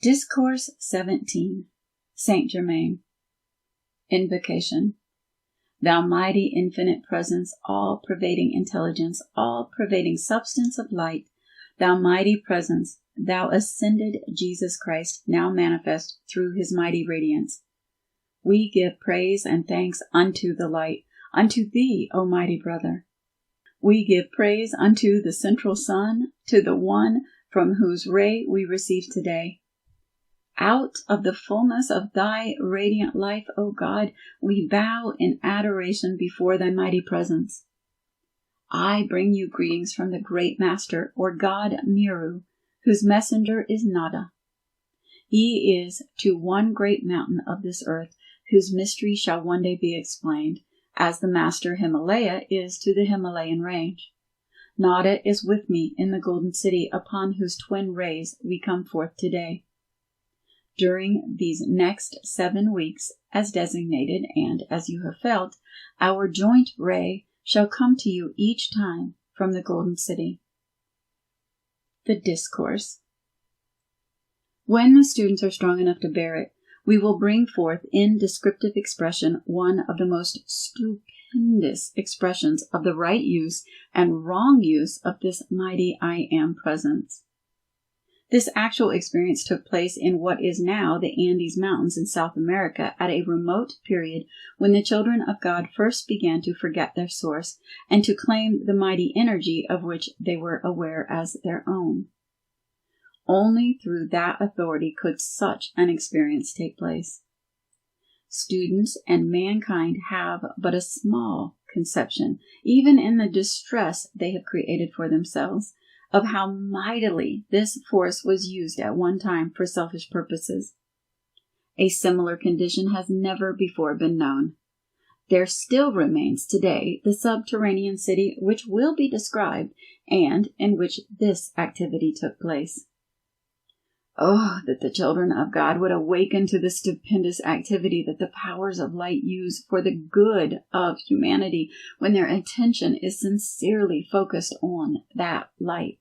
Discourse 17, Saint Germain. Invocation. Thou mighty infinite presence, all-pervading intelligence, all-pervading substance of light, thou mighty presence, thou ascended Jesus Christ, now manifest through his mighty radiance. We give praise and thanks unto the light, unto thee, O mighty brother. We give praise unto the central sun, to the one from whose ray we receive today. Out of the fullness of thy radiant life, O God, we bow in adoration before thy mighty presence. I bring you greetings from the great Master, or God Meru, whose messenger is Nada. He is to one great mountain of this earth, whose mystery shall one day be explained, as the Master Himalaya is to the Himalayan range. Nada is with me in the golden city, upon whose twin rays we come forth today. During these next 7 weeks, as designated and as you have felt, our joint ray shall come to you each time from the golden city. The Discourse. When the students are strong enough to bear it, we will bring forth in descriptive expression one of the most stupendous expressions of the right use and wrong use of this mighty I Am presence. This actual experience took place in what is now the Andes Mountains in South America at a remote period when the children of God first began to forget their source and to claim the mighty energy of which they were aware as their own. Only through that authority could such an experience take place. Students and mankind have but a small conception, even in the distress they have created for themselves, of how mightily this force was used at one time for selfish purposes. A similar condition has never before been known. There still remains today the subterranean city which will be described and in which this activity took place. Oh, that the children of God would awaken to the stupendous activity that the powers of light use for the good of humanity when their attention is sincerely focused on that light.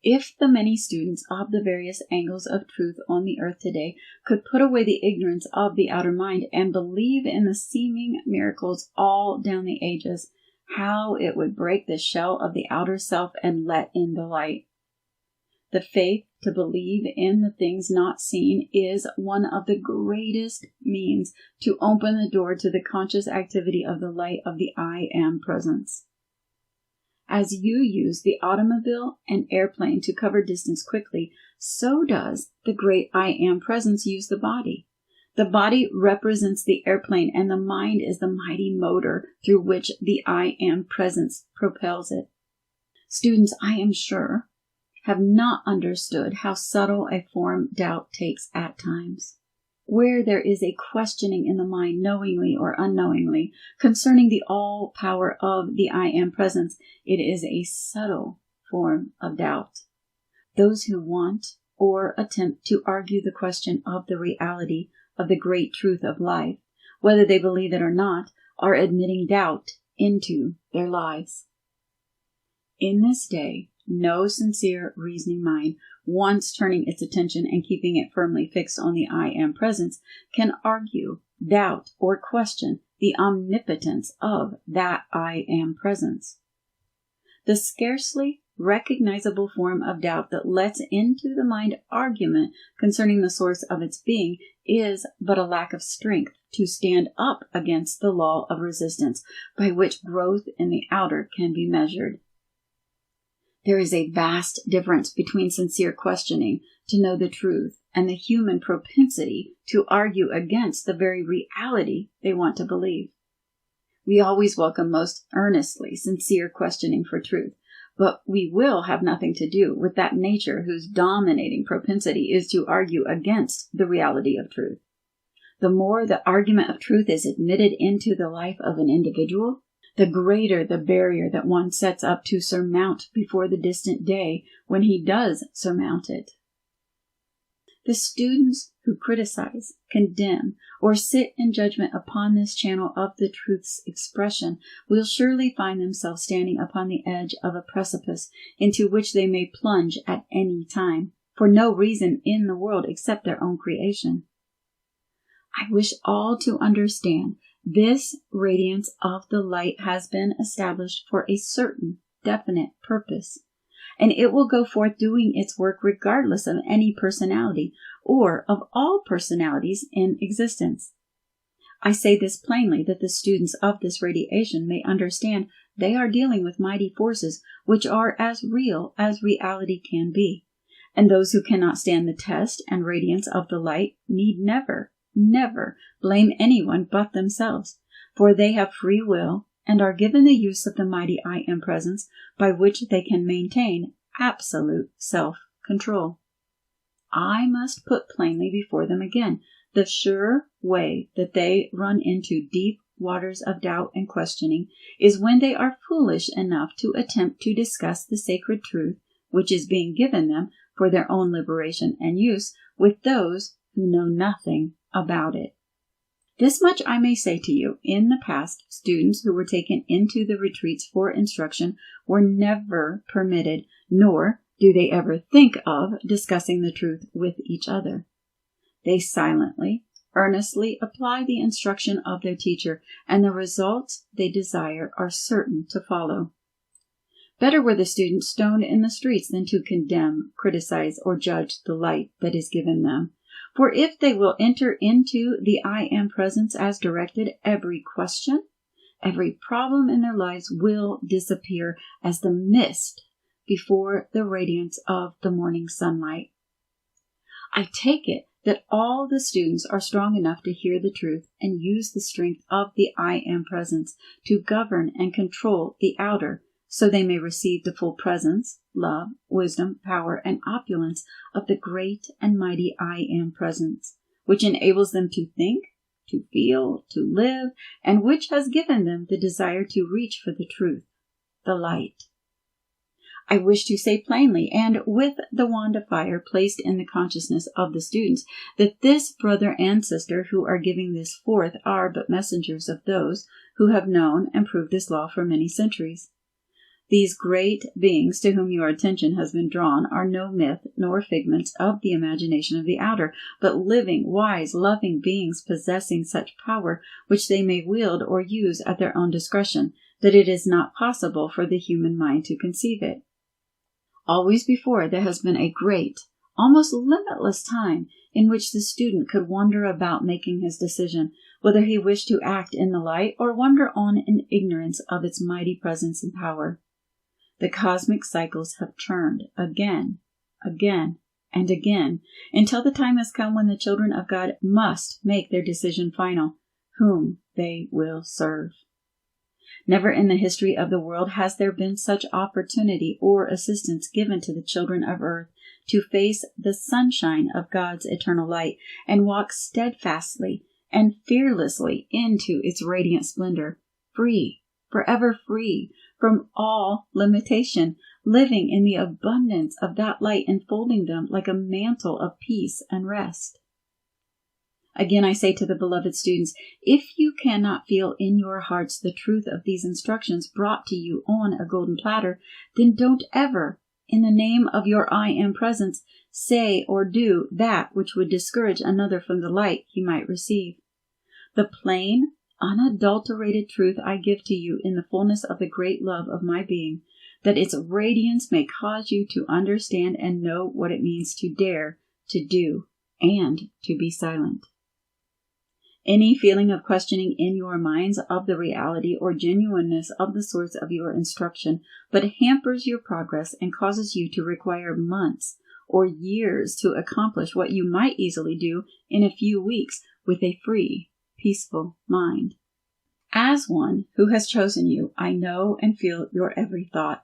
If the many students of the various angles of truth on the earth today could put away the ignorance of the outer mind and believe in the seeming miracles all down the ages, how it would break the shell of the outer self and let in the light. The faith to believe in the things not seen is one of the greatest means to open the door to the conscious activity of the light of the I Am presence. As you use the automobile and airplane to cover distance quickly, so does the great I Am presence use the body. The body represents the airplane and the mind is the mighty motor through which the I Am presence propels it. Students, I am sure, have not understood how subtle a form doubt takes at times. Where there is a questioning in the mind, knowingly or unknowingly, concerning the all-power of the I Am presence, it is a subtle form of doubt. Those who want or attempt to argue the question of the reality of the great truth of life, whether they believe it or not, are admitting doubt into their lives. In this day, no sincere reasoning mind, once turning its attention and keeping it firmly fixed on the I Am presence, can argue, doubt, or question the omnipotence of that I Am presence. The scarcely recognizable form of doubt that lets into the mind argument concerning the source of its being is but a lack of strength to stand up against the law of resistance by which growth in the outer can be measured. There is a vast difference between sincere questioning to know the truth and the human propensity to argue against the very reality they want to believe. We always welcome most earnestly sincere questioning for truth, but we will have nothing to do with that nature whose dominating propensity is to argue against the reality of truth. The more the argument of truth is admitted into the life of an individual, the greater the barrier that one sets up to surmount before the distant day when he does surmount it. The students who criticize, condemn, or sit in judgment upon this channel of the truth's expression will surely find themselves standing upon the edge of a precipice into which they may plunge at any time, for no reason in the world except their own creation. I wish all to understand this radiance of the light has been established for a certain definite purpose, and it will go forth doing its work regardless of any personality or of all personalities in existence. I say this plainly that the students of this radiation may understand they are dealing with mighty forces which are as real as reality can be, and those who cannot stand the test and radiance of the light need never blame anyone but themselves, for they have free will and are given the use of the mighty I Am presence by which they can maintain absolute self-control. I must put plainly before them again the sure way that they run into deep waters of doubt and questioning is when they are foolish enough to attempt to discuss the sacred truth which is being given them for their own liberation and use with those who know nothing about it. This much I may say to you. In the past, students who were taken into the retreats for instruction were never permitted, nor do they ever think of discussing the truth with each other. They silently, earnestly apply the instruction of their teacher, and the results they desire are certain to follow. Better were the students stoned in the streets than to condemn, criticize, or judge the light that is given them. For if they will enter into the I Am presence as directed, every question, every problem in their lives will disappear as the mist before the radiance of the morning sunlight. I take it that all the students are strong enough to hear the truth and use the strength of the I Am presence to govern and control the outer, so they may receive the full presence, love, wisdom, power, and opulence of the great and mighty I Am presence, which enables them to think, to feel, to live, and which has given them the desire to reach for the truth, the light. I wish to say plainly, and with the wand of fire placed in the consciousness of the students, that this brother and sister who are giving this forth are but messengers of those who have known and proved this law for many centuries. These great beings to whom your attention has been drawn are no myth nor figments of the imagination of the outer, but living, wise, loving beings possessing such power which they may wield or use at their own discretion, that it is not possible for the human mind to conceive it. Always before there has been a great, almost limitless time in which the student could wander about making his decision, whether he wished to act in the light or wander on in ignorance of its mighty presence and power. The cosmic cycles have turned again, and again, until the time has come when the children of God must make their decision final, whom they will serve. Never in the history of the world has there been such opportunity or assistance given to the children of earth to face the sunshine of God's eternal light and walk steadfastly and fearlessly into its radiant splendor, free, forever free from all limitation, living in the abundance of that light enfolding them like a mantle of peace and rest. Again, I say to the beloved students, if you cannot feel in your hearts the truth of these instructions brought to you on a golden platter, then don't ever, in the name of your I Am presence, say or do that which would discourage another from the light he might receive. The plain, unadulterated truth I give to you in the fullness of the great love of my being, that its radiance may cause you to understand and know what it means to dare, to do, and to be silent. Any feeling of questioning in your minds of the reality or genuineness of the source of your instruction but hampers your progress and causes you to require months or years to accomplish what you might easily do in a few weeks with a free, peaceful mind. As one who has chosen you, I know and feel your every thought.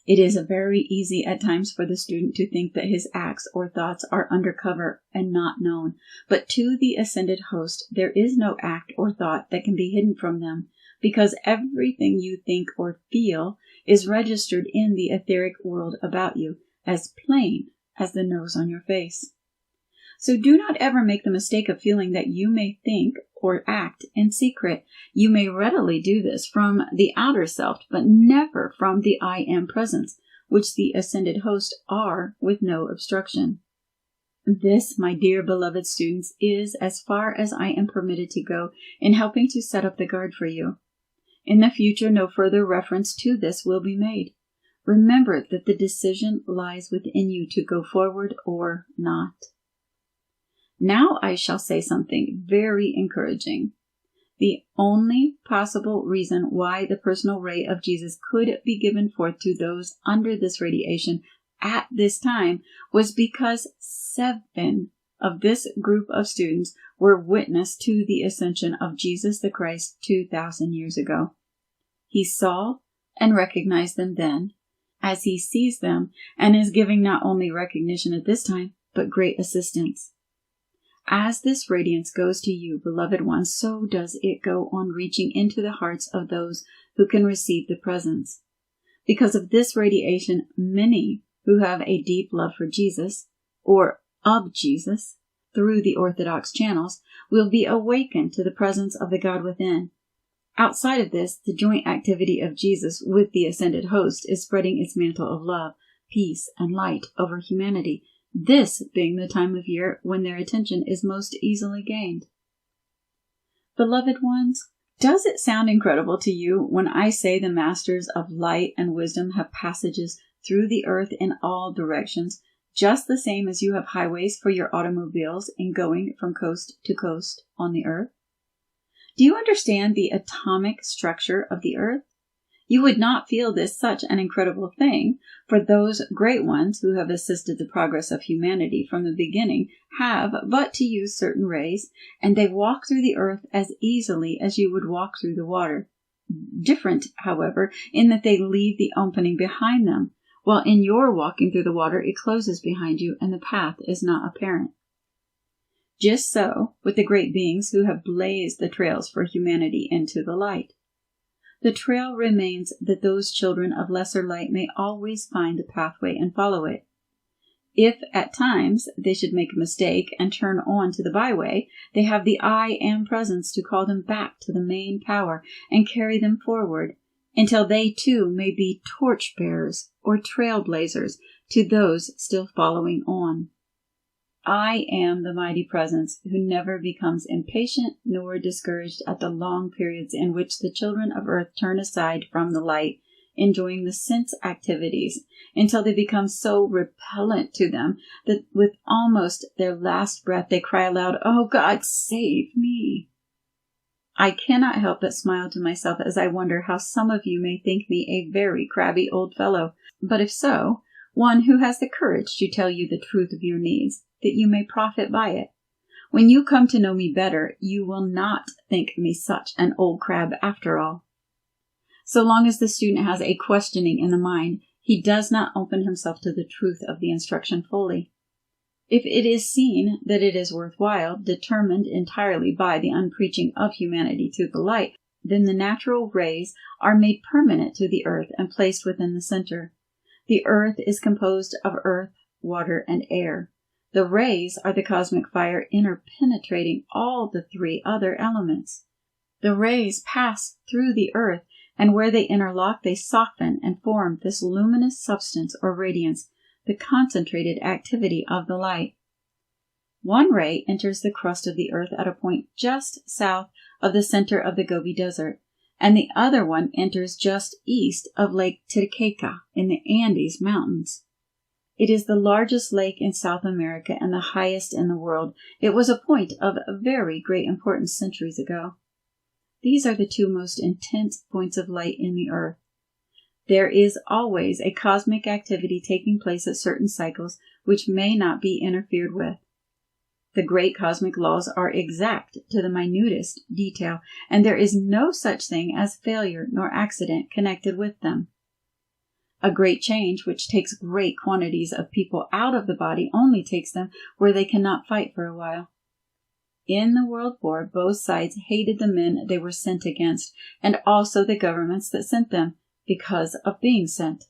It is very easy at times for the student to think that his acts or thoughts are undercover and not known, but to the ascended host there is no act or thought that can be hidden from them, because everything you think or feel is registered in the etheric world about you, as plain as the nose on your face. So do not ever make the mistake of feeling that you may think or act in secret. You may readily do this from the outer self, but never from the I Am presence, which the ascended host are with no obstruction. This, my dear beloved students, is as far as I am permitted to go in helping to set up the guard for you. In the future, no further reference to this will be made. Remember that the decision lies within you to go forward or not. Now I shall say something very encouraging. The only possible reason why the personal ray of Jesus could be given forth to those under this radiation at this time was because 7 of this group of students were witness to the ascension of Jesus the Christ 2,000 years ago. He saw and recognized them then, as he sees them and is giving not only recognition at this time, but great assistance. As this radiance goes to you, beloved ones, so does it go on reaching into the hearts of those who can receive the presence. Because of this radiation, many who have a deep love for Jesus, or of Jesus, through the orthodox channels, will be awakened to the presence of the God within. Outside of this, the joint activity of Jesus with the ascended host is spreading its mantle of love, peace, and light over humanity, this being the time of year when their attention is most easily gained. Beloved ones, does it sound incredible to you when I say the masters of light and wisdom have passages through the earth in all directions, just the same as you have highways for your automobiles in going from coast to coast on the earth? Do you understand the atomic structure of the earth? You would not feel this such an incredible thing, for those great ones who have assisted the progress of humanity from the beginning have but to use certain rays, and they walk through the earth as easily as you would walk through the water. Different, however, in that they leave the opening behind them, while in your walking through the water it closes behind you and the path is not apparent. Just so with the great beings who have blazed the trails for humanity into the light. The trail remains that those children of lesser light may always find the pathway and follow it. If at times they should make a mistake and turn on to the byway, they have the I Am presence to call them back to the main power and carry them forward, until they too may be torch bearers or trailblazers to those still following on. I am the mighty presence who never becomes impatient nor discouraged at the long periods in which the children of earth turn aside from the light, enjoying the sense activities, until they become so repellent to them that with almost their last breath they cry aloud, "Oh God, save me!" I cannot help but smile to myself as I wonder how some of you may think me a very crabby old fellow, but if so, one who has the courage to tell you the truth of your needs, that you may profit by it. When you come to know me better, you will not think me such an old crab after all. So long as the student has a questioning in the mind, he does not open himself to the truth of the instruction fully. If it is seen that it is worthwhile, determined entirely by the unpreaching of humanity to the light, then the natural rays are made permanent to the earth and placed within the center. The earth is composed of earth, water, and air. The rays are the cosmic fire interpenetrating all the 3 other elements. The rays pass through the earth, and where they interlock, they soften and form this luminous substance or radiance, the concentrated activity of the light. One ray enters the crust of the earth at a point just south of the center of the Gobi Desert, and the other one enters just east of Lake Titicaca in the Andes Mountains. It is the largest lake in South America and the highest in the world. It was a point of very great importance centuries ago. These are the 2 most intense points of light in the earth. There is always a cosmic activity taking place at certain cycles which may not be interfered with. The great cosmic laws are exact to the minutest detail, and there is no such thing as failure nor accident connected with them. A great change, which takes great quantities of people out of the body, only takes them where they cannot fight for a while. In the World War, both sides hated the men they were sent against, and also the governments that sent them, because of being sent.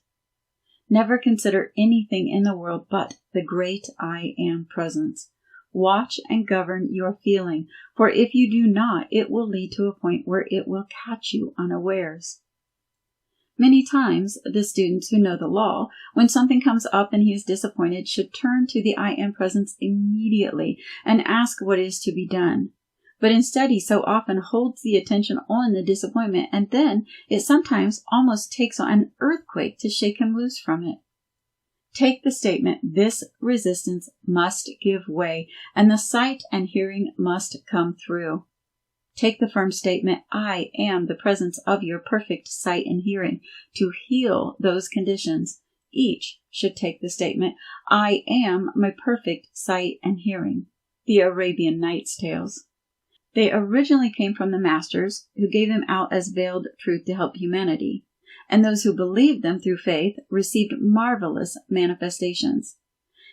Never consider anything in the world but the great I Am presence. Watch and govern your feeling, for if you do not, it will lead to a point where it will catch you unawares. Many times, the students who know the law, when something comes up and he is disappointed, should turn to the I Am Presence immediately and ask what is to be done. But instead, he so often holds the attention on the disappointment, and then it sometimes almost takes on an earthquake to shake him loose from it. Take the statement, this resistance must give way, and the sight and hearing must come through. Take the firm statement, I am the presence of your perfect sight and hearing to heal those conditions. Each should take the statement, I am my perfect sight and hearing. The Arabian Nights Tales. They originally came from the masters, who gave them out as veiled truth to help humanity, and those who believed them through faith received marvelous manifestations.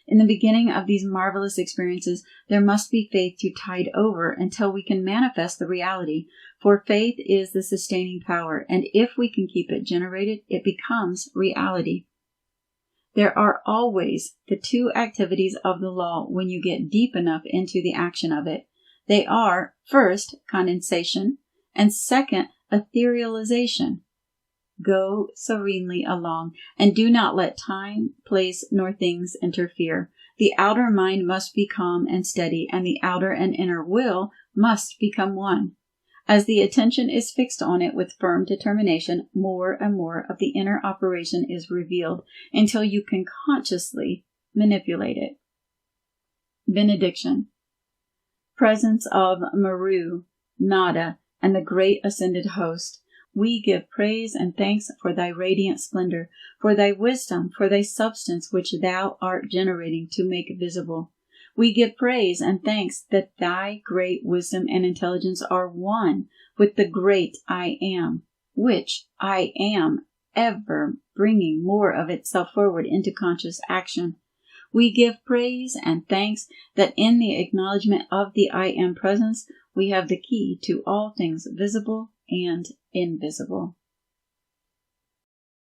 In the beginning of these marvelous experiences, there must be faith to tide over until we can manifest the reality, for faith is the sustaining power, and if we can keep it generated, it becomes reality. There are always the two activities of the law when you get deep enough into the action of it. They are, first, condensation, and second, etherealization. Go serenely along, and do not let time, place, nor things interfere. The outer mind must be calm and steady, and the outer and inner will must become one. As the attention is fixed on it with firm determination, more and more of the inner operation is revealed until you can consciously manipulate it. Benediction. Presence of Meru, Nada, and the great ascended host, we give praise and thanks for thy radiant splendor, for thy wisdom, for thy substance which thou art generating to make visible. We give praise and thanks that thy great wisdom and intelligence are one with the great I Am, which I Am ever bringing more of itself forward into conscious action. We give praise and thanks that in the acknowledgement of the I Am presence, we have the key to all things visible and invisible.